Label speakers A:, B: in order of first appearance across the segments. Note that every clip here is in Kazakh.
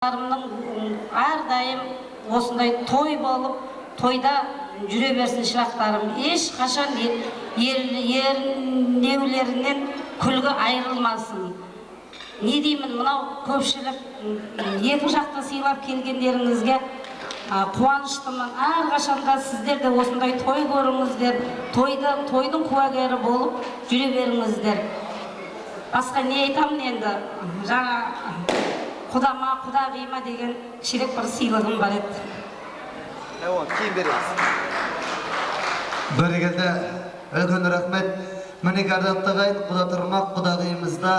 A: Әрдайым осындай той болып, тойда жүре берсін шырақтарым. Еш қашан ернеулерінен күлгі айырылмасын. Не деймін, мынау көпшілік екі жақты сыйлап келгендеріңізге қуаныштымын. Әрқашанда сіздер де осындай той көріңіздер, тойдың куәгері болып жүре беріңіздер. Басқа не айтамын енді? Жаңа құдама, құдағима деген кішірек бір сыйлығым бар еді.
B: Кейін береміз.
C: Бәрекелді, үлкен рахмет. Міне ардақтағай құда тұрмақ құдағиымызда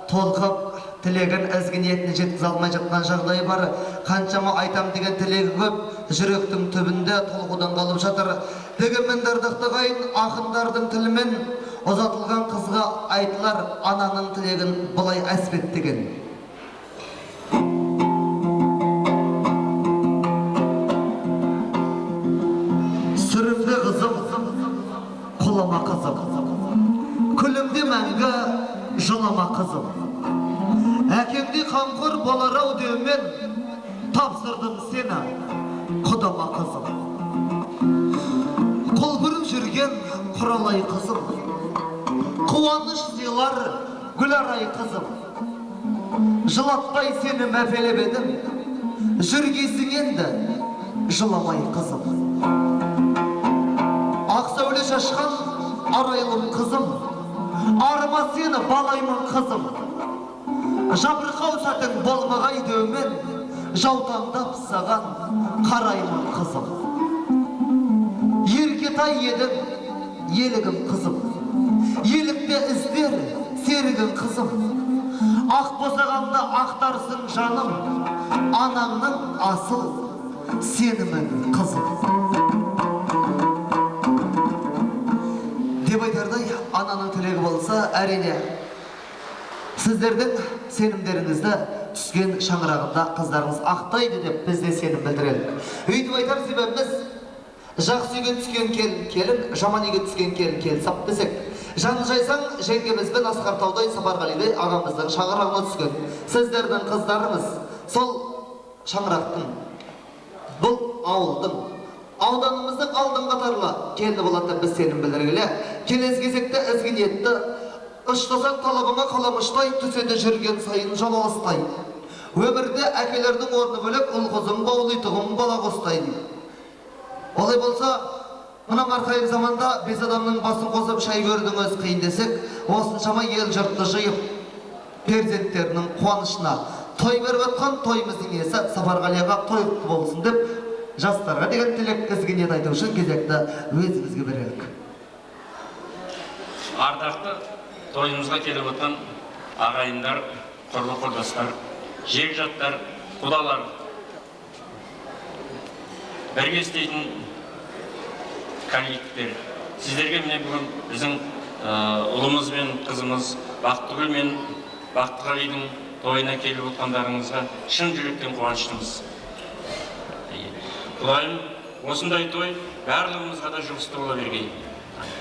C: толқып тілеген ізгі ниетіне жеткізе алмай жатқан жағдай бар. Қаншама айтам деген тілегі көп, жүректің түбінде толқудан қалып жатыр. Дегенмен ардақтағай ақындардың тілімен ұзатылған қызға айтылар ананың тілегін бұлай әспеттеген. Сүрімде қызым, құлама қызым, күлімде мәңгі жылама қызым. Әкеңде қамқор болар-ау деумен тапсырдым сені құдама қызым. Құлбырын жүрген құралай қызым, қуаныш сыйлар гүларай қызым. Жылатпай сені мәпелеп едім, жүргесің енді жыламай қызым. Ақсәуле шашқан арайлым қызым, арыма сені балаймын қызым. Жабырқау сәтің болмағай деумен, жаутаңдап саған қараймын қызым. Еркетай едің, елігім қызым, елікте іздер серігім қызым. Ақ босағанда ақтарсың жаным, анаңның асыл сенімің қызым. Деп айтардай, ананың тілегі болса, әрине сіздердің сенімдеріңізді түскен шаңырағында қыздарыңыз ақтайды деп біз де сенім білдірелік. Өйтіп айтар себебіміз, жақсы үйге түскен келін, жаман үйге түскен келін сап десек. Жаны жайсаң, жеңгемізбен Асқартаудай Сапарғалидай ағамыздың шаңырағына түскен. Сіздердің қыздарыңыз сол шаңырақтың, бұл ауылдың, ауданымыздың алдын қатарлы келді болады біз сенім білдіргелі. Келесі кезекте ізгі ниетті ұштасақ талабыңа қаламыштай, түседі жүрген сайын жолалыстай. Өмірде әкелердің орны бөлек, ұл-қызым баулайтығым бала қостайды. Олай болса, мына марқайым заманда бес адамның басын қосып шай көрдіңіз қиын десек, осыншама ел жұртты жиып, перзенттерінің қуанышына той беріп отқан тойымыздың иесі Сапарғалиға той құтты болсын деп, жастарға деген тілек ізгі ниет айту үшін кезекті өзіңізге берелік.
D: Ардақты тойымызға келіп отқан ағайындар, құрбы-құрдастар, жекжаттар, құдалар, бірге істейтін коллективтер. Сіздерге міне бүгін біздің ұлымыз бен қызымыз Бақтыгүл мен Бақтығалидың тойына келіп отқандарыңызға шын жүректен қуаныштымыз. Құдайым, осындай той барлығымызға да жұғысты бола бергей.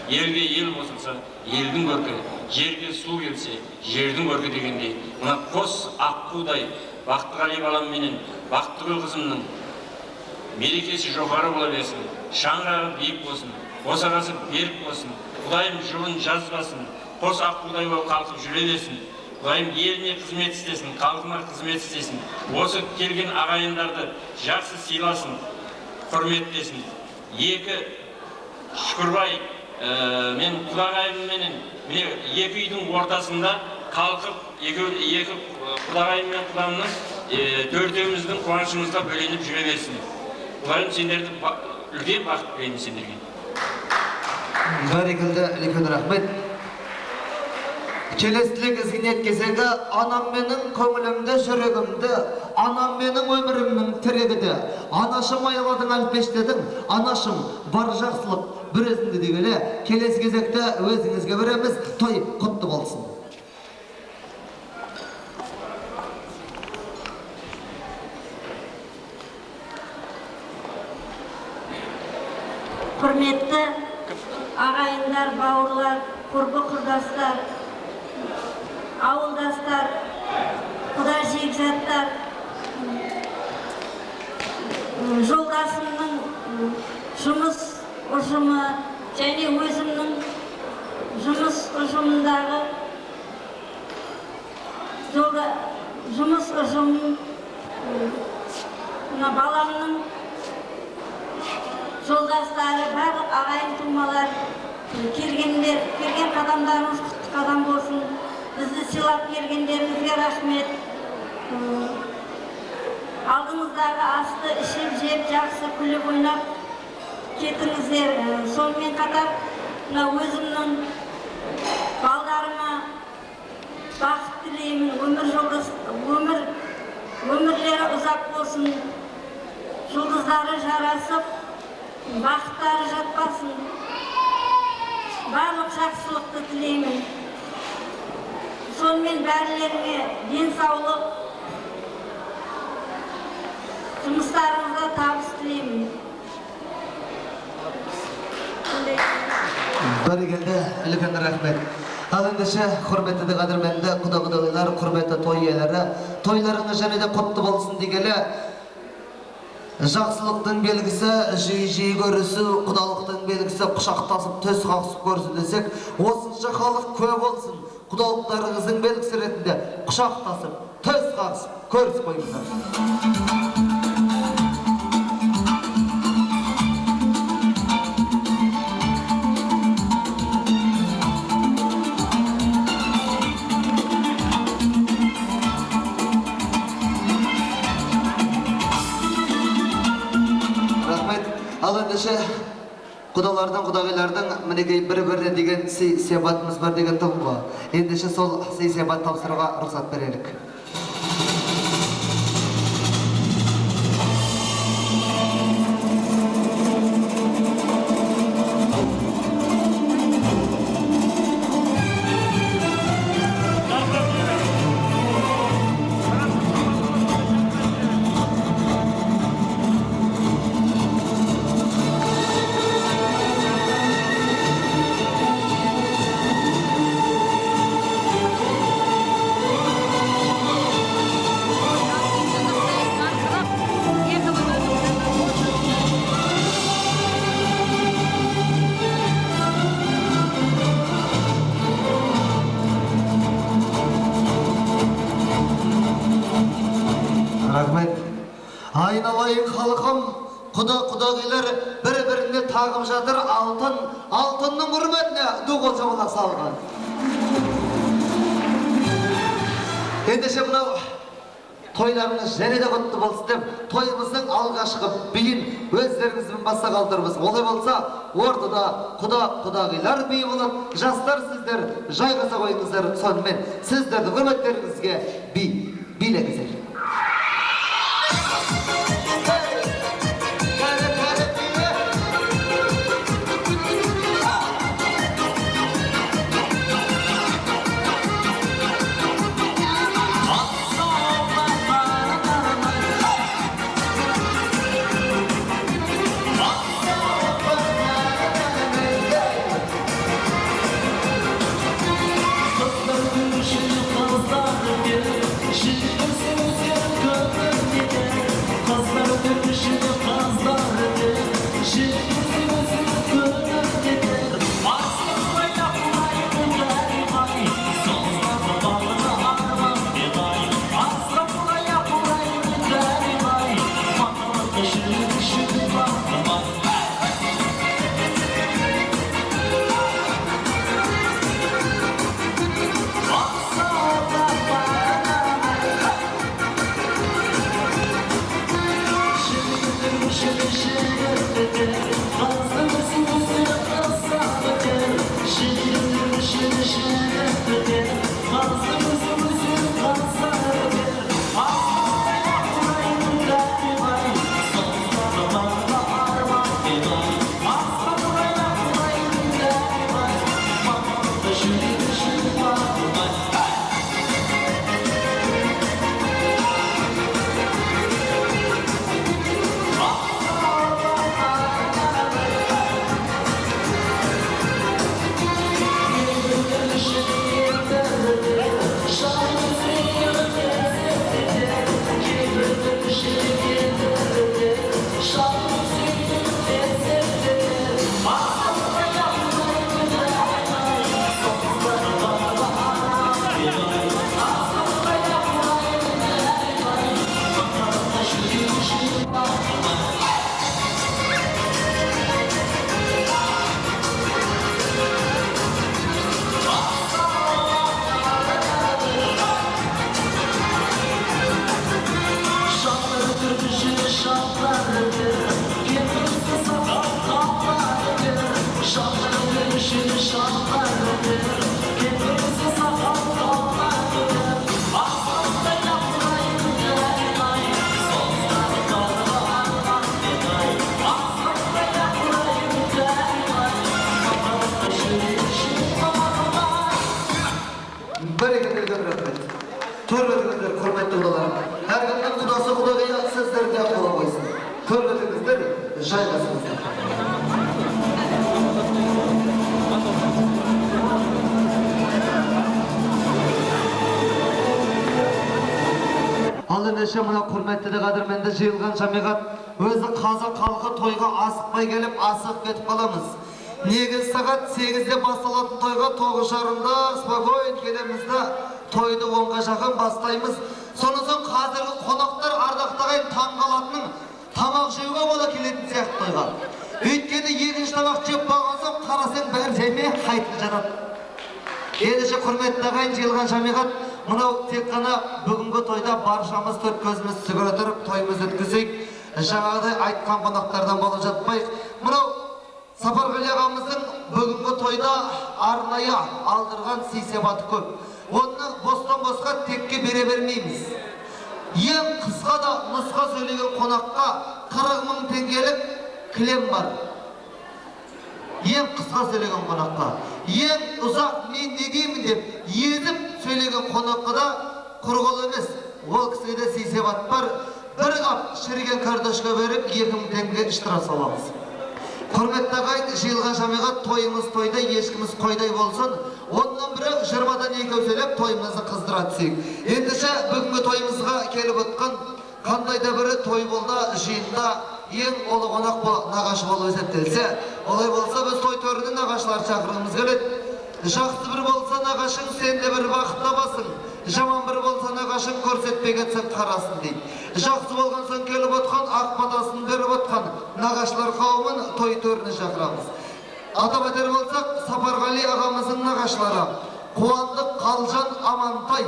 D: Елге ел қосылса, елдің көркі, жерге су келсе, жердің көркі дегендей, мына қос аққудай Бақтығали балам менен Бақтыгүл қызымның мерекесі жоғары бола берсін, шаңырағы биік болсын, босағасы берік болсын, Құдайым жылын жазбасын, қос аққудай болып қалқып жүре берсін. Құдайым еліне қызмет істесін, халқына қызмет істесін. Осы келген ағайындарды жақсы сыйласын, құрметтесін. Екі Шүкірбай мен құдағайым менен екі үйдің ортасында қалқып, екі құдағайым мен құдамның төртеуміздің қуанышымызға бөленіп жүре берсін. Құдайым сендерді үлкен бақыт тілеймін сендерге.
C: Бәрекелді, үлкен рахмет. Келестілік ізгі ниет кезегі, анам менің көңілімді, жүрегімді, анам менің өмірімнің тірегіді. Анашым аяладың әлпештедің, анашым бар жақсылық бір өзіңді дегелі. Келесі кезекті өзіңізге береміз, той құтты болсын.
A: Құрметті ағайындар, бауырлар, құрбы-құрдастар, ауылдастар, құда жекжаттар,
E: жолдасымның жұмыс ұжымы және өзімнің жұмыс ұжымындағы жұмыс ұжымын баламның жолдастары барлық ағайын тумалар келген қадамдарыңыз құтты қадам болсын. Бізді сыйлап келгендеріңізге рахмет. Алдыңыздағы асты ішіп жеп жақсы күліп ойнап кетіңіздер. Сонымен қатар өзімнің балдарыма бақыт тілеймін. Өмірлері ұзақ болсын. Жұлдыздары жарасып, бақыттары жатпасын. Барлық жақсылықты тілеймін. Сонымен бәрілеріңе денсаулық, жұмыстарыңызға табыс тілеймін.
C: Бәрекелді, үлкен рахмет. Ал ендеше, құрметті қадірменді құда-құдағилар, құрметті той иелері, тойларыңыз және де құтты болсын дегелі. Жақсылықтың белгісі жиі-жиі көрісу, құдалықтың белгісі құшақтасып, төс қағысып көрісу десек, осынша халық көп болсын. Құдалықтарыңыздың белгісі ретінде құшақтасып, төс қағысып көрісіп қойыңыздар. Ал ендеше құдалардың, құдағилардың мінекей бір-біріне деген сый-сиябатымыз бар деген тұғым. Ендеше сол сый-сиябат тапсыруға рұқсат берелік. Айналайын халқым, құда-құдағилар бір-біріне тағып жатыр алтын, алтынның құрметіне ду қол соғына салған. Ендеше мұнау тойларыңыз және де құтты болсын деп, тойымыздың алғашқы биін өздеріңізбен баста қалдырмыз. Олай болса, ортада құда-құдағилар биі болып, жастар сіздер жайғаса қойыңыздар. Сонымен сіздерді құрметтеріңізге билеңіздер. Bereketli rahmet. Törbetinizler, hürmetli odalarım. Her günden kudası kudaya sizler de kola koysun. Törbetinizler, şaykasınızlar. Al endişe mına hürmetli de kadirmende jıyılgan jamigat özü kaza kalkı toyga asıkpay gelip asık ketip kalamız. Негіз сағат 8-де басталатын тойға 9:30-да спокойн келемізді, тойды 10-ға жақын бастаймыз. Сонысын қазіргі қонақтар ардақтағайын таңғалатының тамақ жеуге бола келетін сияқты тойға. Өйткені екінші тамақ жеп болған соң қарасаң бәрі жемей қайтып жатады. Ендеше құрметті ағайын, жиылған жамиғат, мынау тек қана бүгінгі тойда баршамыз төрт көзіміз сүгіре тұрып тойымыз өткізейік. Жаңағыдай айтқан қонақтардан болып жатпайық. Мынау Сапарғали ағамыздың бүгінгі тойда арнайы алдырған сый-сипаты көп. Оны бостан-босқа текке бере бермейміз. Ең қысқа да нұсқа сөйлеген қонаққа 40 000 теңгелік кілем бар. Ең қысқа сөйлеген қонаққа. Ең ұзақ мен не деймін деп езіп сөйлеген қонаққа да құрғыл емес. Ол кісіге де сый-сипат бар. Бір қап шіріген картошка беріп 2 000 теңге іштіра саламыз. Құрметті ағайын, жиылған жамиғат, тойымыз тойда, ешкіміз қойдай болсын. Оннан бірі 20-дан 2 сөйлеп тойымызды қыздыра түсейік. Ендіше бүгінгі тойымызға келіп отқан қандайда бірі той болды, жиында ең олы қонақ нағашы болып есептелсе, олай болса біз той төрінің нағашылар шақырғымыз келеді. Жақсы бір болса нағашың сен де бір бақыт табасың. Жаман бір болса нағашың көрсетпей кетсең қарасын дейді. Жақсы болған соң келіп отқан, ақ батасын беріп отқан нағашылар қауымын той төріне шақырамыз. Атап өтер болсақ, Сапарғали ағамыздың нағашылары Қуандық Қалжан Амантай,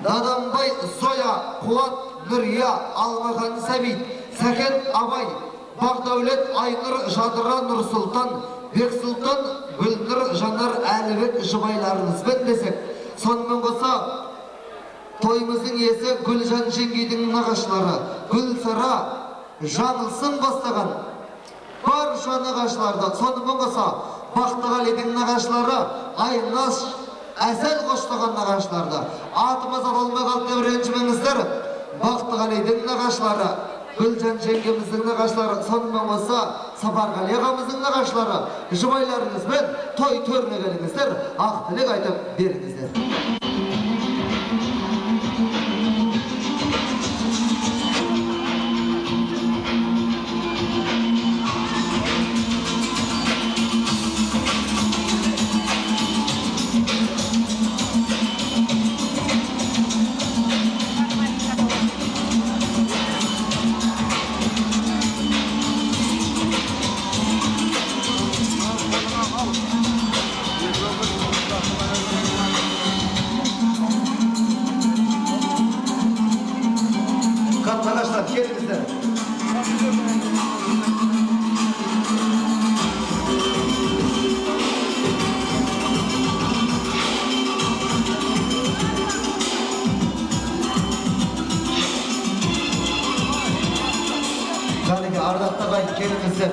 C: Наданбай Зоя, Қуат Нұрия, Алмахан Сәбит, Сәкен Абай, Бақдәулет Айнұр Жадыра Нұрсұлтан, Бексұлтан Гүлнұр Жанар Әлібек жұбайларымызбен десек, сонымен қоса тойымыздың иесі Гүлжан жеңгейдің нағашылары Гүлсара Жаңылсын бастаған барша нағашыларды, сонымен қоса Бақтығалидің нағашылары Айнаш Әзәл қоштаған нағашыларды атымыз аталмай қалды деп ренжімеңіздер. Бақтығалидің нағашылары, Гүлжан жеңгеміздің нағашылары, сонымен қоса Сапарғали ағамыздың нағашылары жұбайларыңызбен той төріне келіңіздер, ақ тілек айтып беріңіздер. Arkadaşlar kendinizden. Caniki ardaqtagay kendinizden.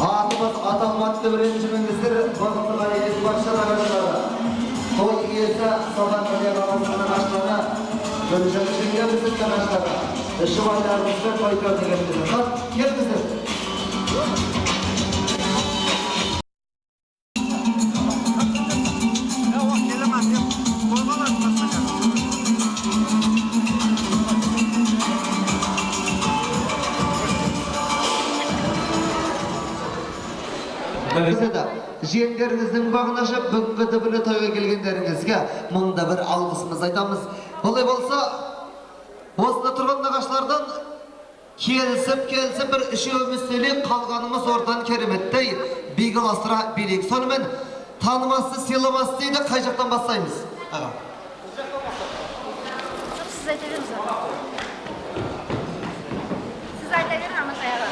C: Atımız atalmatты birinchimizdir. Bozumluğa yetib başlar arkadaşlar. Toy iyesi Sophargaliy ағамыздың нағашылары, Gülşen жеңгеміздің нағашылары, жұбайларымызды той төріне келіңіздер. Келіңіздер. Жеңдеріңіздің бағын ашып, бүгінгі дүбілі тойға келгендеріңізге мыңда бір алғысымыз айтамыз. Олай болса, осында тұрған нағашылардан Kelsip bir işömüseli kalganımız oradan keremettey bilgi asıra bilik. Sonымен tanıması, silaması deydi, kayacaktan basayımız. Ağa.
F: Siz aytabilirsiniz. Siz aytabilirsiniz ama ayağa.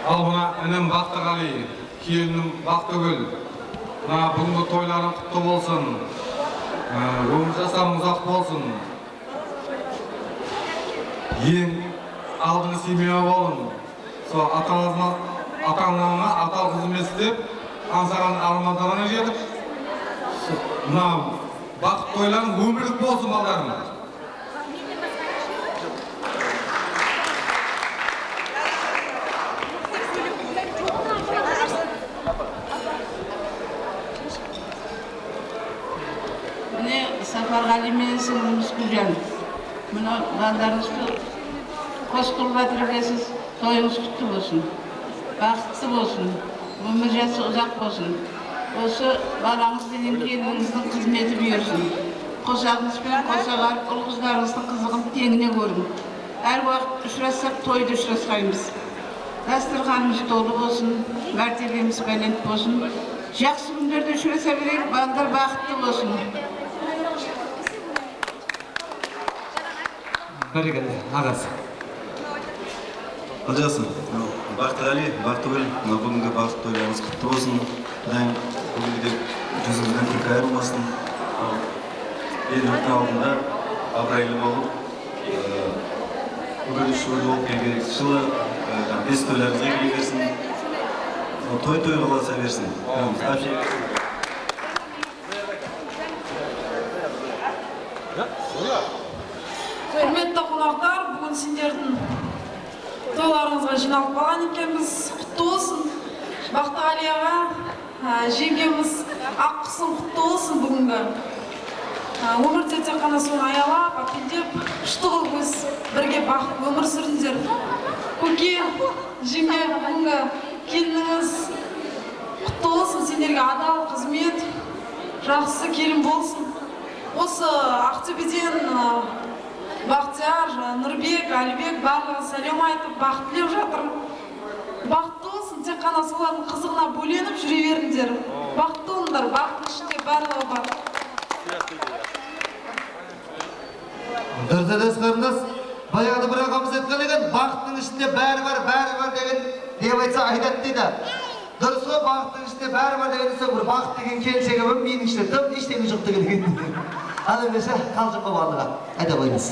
G: Al buna enem Baktı Gali, kelinim Baktыгүл. Mına bugungi toylaryň kutlu bolsun. Ömür jasamyň uzak bolsun. Ýeň aldyňy semiýa bolun. So ata-anaňa atal hyzmat edip, ansaran armanlaryna jetip, mına bakt toylaryň ömürlük bolsun baldarym.
H: Mine Safargali menen singilimiz Güljan. Muna baldarыңызды қос қылып атыргасыз, toyuңuz құтты болсын. Бақытты болсын. Өмір жасы ұзақ болсын. Осы балаңыз менен келиниңиздин қызметі бұйырсын. Қосағыңызбен қосағар ұл-қыздарыңыздың қызығын теңіне көрün. Әр уақыт ұшырассақ тойды ұшырасқаймыз. Дастарханымыз толы болсын, мәртебеміз бәлент болсын. Жақсы күндерде ұшыраса берейік, балдар бақытты болсын.
C: Barikalla, ağası.
I: Aljaсын, Бактыгали, Бактыгүл, бүгүнкү бакыт тойларыңыз кутты болсун. Кудайым бүгүнкү жүзүңүздөн күлкү айырмасын. Элдин алдында абрайлы болуп, бүгүн ушул болуп келген жылы биз тойларыбызга келе берсин. Той кыласа берсин.
J: Hürmetli konaklar, bugün sizlerden toylarınızga jinalıp kalan ekенбиз. Kutlu olsun. Baktыгали ağa, жеңгемиz Аккусун kutlu olsun bugünkü. Өмірде тек қана соны аялап, апелдеп, күшті қылып өз бірге бақытты өмір сүріңдер. Көке, жеңге, бүгінгі келініңіз құтты болсын, сендерге адал қызмет, жақсы келін болсын. Осы Ақтөбеден Бақтияр, Нұрбек, Әлібек барлығы сәлем айтып, бақыт тілеп жатыр. Бақытты болсын, тек қана солардың қызығына бөленіп жүре беріңдер. Бақытты болыңдар, бақыттың ішінде барлығы бар.
C: Дұрыс қарындас, баяғыда бір ағамыз айтқан екен, бақыттың ішінде бәрі бар деген деп айтса айтады дейді. Дұрыс қой, бақыттың ішінде бәрі бар деген соң бір бақыт деген келіншегі бар, менің ішінде тым ештеңе жоқ деген. Ал ендеше қалжыңға барлығы айта қойыңыз.